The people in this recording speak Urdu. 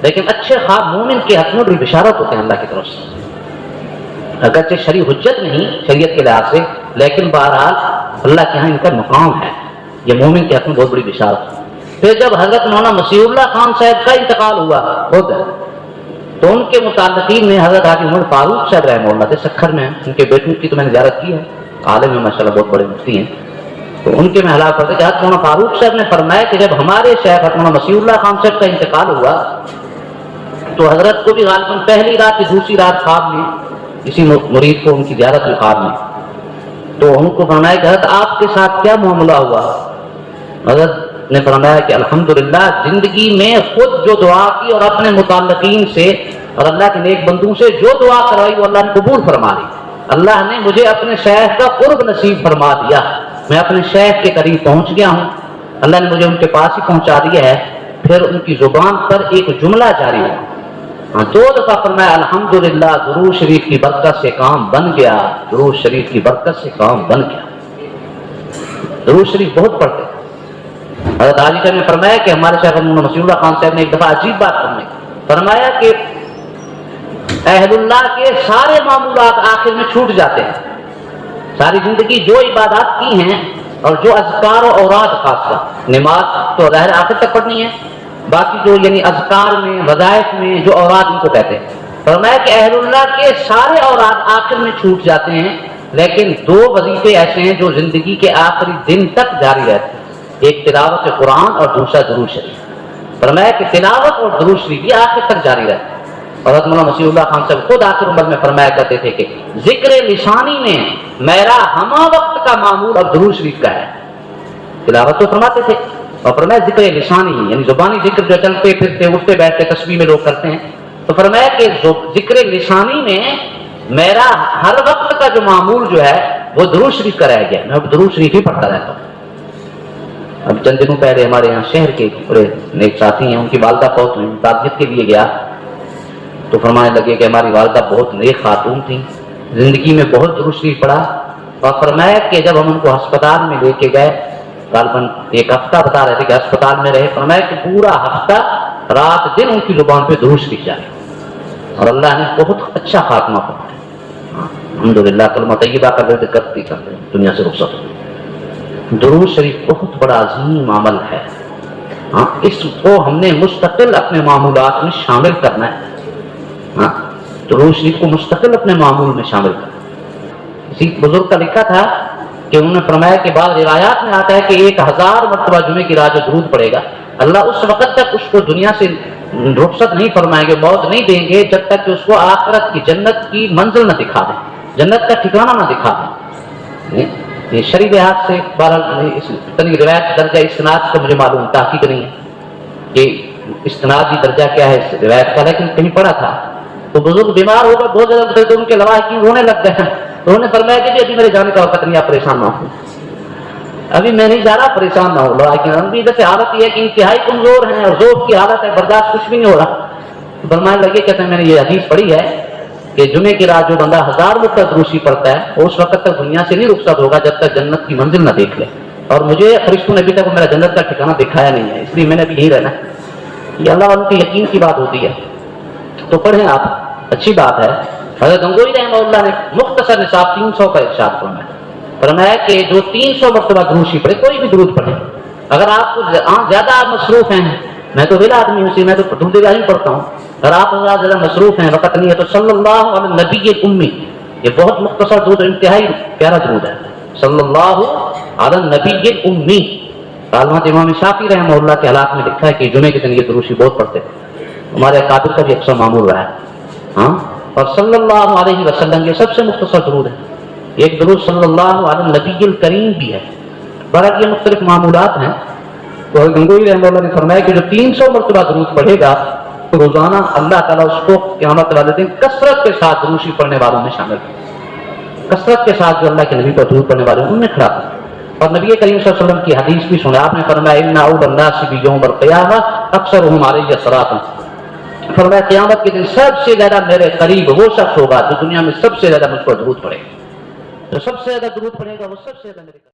لیکن اچھے خواب مومن کے حق میں بڑی بشارت ہوتے ہیں اللہ کی طرف سے، اگرچہ شرعی حجت نہیں شریعت کے لحاظ سے، لیکن بہرحال اللہ کے ہاں ان کا مقام ہے، یہ مومن کے حق میں بہت بڑی بشارت ہے۔ پھر جب حضرت مولانا مسیح اللہ خان صاحب کا انتقال ہوا خود، تو ان کے متعلقین میں حضرت حاجی عمر فاروق صاحب رحمہ اللہ تھے، سکھر میں، ان کے بیٹوں کی تو میں نے زیارت کی ہے، عالم میں ماشاءاللہ بہت بڑے مفتی ہیں، تو ان کے میں حالات پڑھتے کہ حضرت مولانا فاروق صاحب نے فرمایا کہ جب ہمارے شیخ حضرت مولانا مسیح اللہ خان صاحب کا انتقال ہوا تو حضرت کو بھی غالباً پہلی رات کی دوسری رات خواب میں کسی مرید کو ان کی زیارت ہوئی خواب میں، تو ان کو فرمایا کہ حضرت آپ کے ساتھ کیا معاملہ ہوا؟ حضرت نے فرمایا کہ الحمدللہ زندگی میں خود جو دعا کی اور اپنے متعلقین سے اور اللہ کے نیک بندوں سے جو دعا کروائی وہ اللہ نے قبول فرما لی، اللہ نے مجھے اپنے شیخ کا قرب نصیب فرما دیا، میں اپنے شیخ کے قریب پہنچ گیا ہوں، اللہ نے مجھے ان کے پاس ہی پہنچا دیا ہے۔ پھر ان کی زبان پر ایک جملہ جاری ہوا، 2 دفعہ فرمایا الحمدللہ درود شریف کی برکت سے کام بن گیا، درود شریف کی برکت سے کام بن گیا۔ درود شریف بہت پڑھتے ہیں۔ حضرت حاجی صاحب نے فرمایا کہ ہمارے شیخ مولانا مسیح اللہ خان صاحب نے ایک دفعہ عجیب بات فرمایا کہ اہل اللہ کے سارے معمولات آخر میں چھوٹ جاتے ہیں، ساری زندگی جو عبادات کی ہیں اور جو اذکار و اوراد، خاص کر نماز تو ظاہر آخر تک پڑھنی ہے، باقی جو یعنی اذکار میں وظائف میں جو اوراد ان کو کہتے ہیں، فرمایا کہ اہل اللہ کے سارے اوراد آخر میں چھوٹ جاتے ہیں، لیکن 2 وظیفے ایسے ہیں جو زندگی کے آخری دن تک جاری رہتے ہیں، ایک تلاوت قرآن اور دوسرا درود شریف۔ فرمایا کہ تلاوت اور درود شریف یہ آخر تک جاری رہتے ہیں۔ اور حضرت مولانا مسیح اللہ خان صاحب خود آخر عمر میں فرمایا کرتے تھے کہ ذکر لسانی میں میرا ہمہ وقت کا معمول اب درود شریف کا ہے۔ تلاوت تو فرماتے تھے اور فرمایا ذکر لسانی یعنی زبانی ذکر جو چلتے پھرتے اٹھتے بیٹھتے تسبیح میں لوگ کرتے ہیں، تو فرمایا کہ ذکر لسانی میں میرا ہر وقت کا جو معمول جو ہے وہ درود شریف کا رہ گیا، میں اب درود شریف ہی پڑھتا رہتا ہوں۔ اب چند دنوں پہلے ہمارے یہاں شہر کے بڑے نیک ساتھی ہیں، ان کی والدہ فوت ہوئی، تعزیت کے لیے گیا تو فرمانے لگے کہ ہماری والدہ بہت نیک خاتون تھیں، زندگی میں بہت درود شریف پڑھا، اور فرمایا کہ جب ہم ان کو ہسپتال میں لے کے گئے، غالباً 1 ہفتہ بتا رہے تھے کہ ہسپتال میں رہے، فرمایا کہ پورا ہفتہ رات دن ان کی زبان پہ درود شریف جاری، اور اللہ نے بہت اچھا خاتمہ فرمایا، الحمدللہ کلمہ طیبہ کا ورد کرتے کرتے دنیا سے رخصت ہوئی۔ درود شریف بہت بڑا عظیم عمل ہے، ہاں اس کو ہم نے مستقل اپنے معمولات میں شامل کرنا ہے، ہاں درود شریف کو مستقل اپنے معمول میں شامل کرنا۔ کسی بزرگ کا لکھا تھا کہ انہوں نے فرمایا کہ بعض روایات میں آتا ہے کہ 1000 مرتبہ جمعے کی رات جو درود پڑے گا، اللہ اس وقت تک اس کو دنیا سے رخصت نہیں فرمائیں گے، موت نہیں دیں گے جب تک کہ اس کو آخرت کی جنت کی منزل نہ دکھا دیں، جنت کا ٹھکانہ نہ دکھا دیں۔ یہ شرعی لحاظ سے بہرحال اتنی روایت درجہ استناد کا مجھے معلوم تحقیق نہیں ہے کہ استنادی درجہ کیا ہے اس روایت کا، لیکن کہیں پڑھا تھا تو بزرگ بیمار ہو گئے، بہت زیادہ تو ان کے لواحقین رونے لگ گئے، تو انہوں نے فرمایا کہ ابھی میرے جانے کا وقت نہیں، آپ پریشان نہ ہو، ابھی میں نہیں جا رہا، پریشان نہ ہو۔ لواحقین ابھی جیسے حالت یہ ہے کہ انتہائی کمزور ہیں اور ذوق کی حالت ہے، برداشت کچھ بھی نہیں ہو رہا، فرمانے لگے کہتے ہیں میں نے یہ حدیث پڑھی ہے کہ جمعے کی رات جو بندہ 1000 مرتبہ درود شریف پڑھتا ہے وہ اس وقت تک دنیا سے نہیں رخصت ہوگا جب تک جنت کی منزل نہ دیکھ لے، اور مجھے فرشتوں نے ابھی تک میرا جنت کا ٹھکانہ دکھایا نہیں ہے، اس لیے میں نے ابھی یہی رہنا ہے۔ یہ اللہ والوں کے یقین کی بات ہوتی ہے، تو پڑھیں آپ، اچھی بات ہے۔ حضرت گنگوئی رحمہ اللہ نے مختصر نصاب 300 کا ارشاد فرمایا کہ جو 300 مرتبہ درود شریف پڑھے، کوئی بھی درود پڑھے، اگر آپ کو زیادہ مصروف ہیں، میں تو بلا آدمی ہوں، میں تو درود ابراہیم پڑھتا ہوں، اگر آپ زیادہ مصروف ہیں، وقت نہیں ہے، تو صلی اللہ علی النبی الامی، یہ بہت مختصر درود، انتہائی پیارا درود ہے، صلی اللہ علی النبی الامی۔ علامہ امام شافعی رحمہ اللہ کے حالات میں لکھا ہے کہ جمعے کے دن یہ درود شریف بہت پڑھتے ہیں، ہمارے اکابر کا بھی اکثر معمول رہا ہے، ہاں، اور صلی اللہ علیہ وسلم یہ سب سے مختصر درود ہے، ایک درود صلی اللہ علی النبی الکریم بھی ہے، برحق یہ مختلف معمولات ہیں۔ تو گنگوئی رحمہ اللہ نے فرمایا کہ جو 300 مرتبہ درود پڑھے گا تو روزانہ اللہ تعالیٰ اس کو قیامت والے دن کثرت کے ساتھ درود شریف پڑھنے والوں میں شامل ہے، کثرت کے ساتھ جو اللہ کے نبی پر درود پڑھنے والے ان میں کھڑا تھا۔ اور نبی کریم صلی اللہ علیہ وسلم کی حدیث بھی سنا، آپ نے فرمایا ان اول الناس بیوم القیامہ اکثرهم علی صلاۃ، فرمایا قیامت کے دن سب سے زیادہ میرے قریب وہ شخص ہوگا جو دنیا میں سب سے زیادہ مجھ پر درود پڑھے گا، جو سب سے زیادہ درود پڑھے گا وہ سب سے زیادہ میرے